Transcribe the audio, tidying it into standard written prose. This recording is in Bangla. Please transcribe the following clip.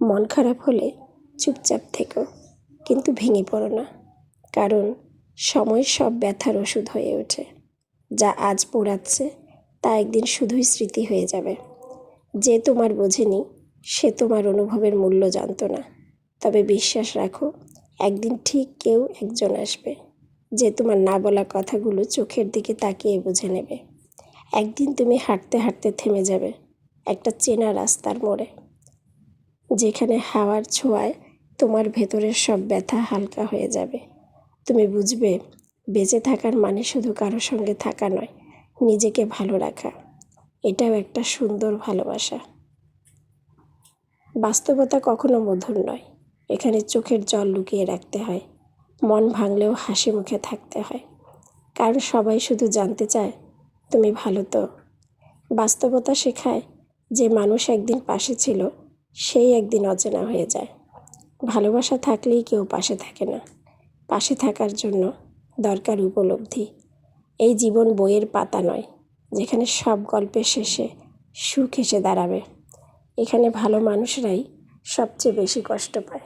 মন খারাপ হলে চুপচাপ থেকো, কিন্তু ভেঙে পড়ো না। কারণ সময় সব ব্যথার ওষুধ হয়ে ওঠে। যা আজ পোড়াচ্ছে তা একদিন শুধুই স্মৃতি হয়ে যাবে। যে তোমার বোঝেনি সে তোমার অনুভবের মূল্য জানতো না। তবে বিশ্বাস রাখো, একদিন ঠিক কেউ একজন আসবে যে তোমার না বলা কথাগুলো চোখের দিকে তাকিয়ে বুঝে নেবে। একদিন তুমি হাঁটতে হাঁটতে থেমে যাবে একটা চেনা রাস্তার মোড়ে, যেখানে হাওয়ার ছোঁয়ায় তোমার ভেতরের সব ব্যথা হালকা হয়ে যাবে। তুমি বুঝবে বেঁচে থাকার মানে শুধু কারো সঙ্গে থাকা নয়, নিজেকে ভালো রাখা। এটাও একটা সুন্দর ভালোবাসা। বাস্তবতা কখনো মধুর নয়। এখানে চোখের জল লুকিয়ে রাখতে হয়, মন ভাঙলেও হাসি মুখে থাকতে হয়। কারণ সবাই শুধু জানতে চায় তুমি ভালো তো। বাস্তবতা শেখায় যে মানুষ একদিন পাশে ছিল সেই একদিন অচেনা হয়ে যায়। ভালোবাসা থাকলেই কেউ পাশে থাকে না। পাশে থাকার জন্য দরকার উপলব্ধি। এই জীবন বইয়ের পাতা নয়, যেখানে সব গল্পের শেষে সুখ এসে দাঁড়াবে। এখানে ভালো মানুষরাই সবচেয়ে বেশি কষ্ট পায়।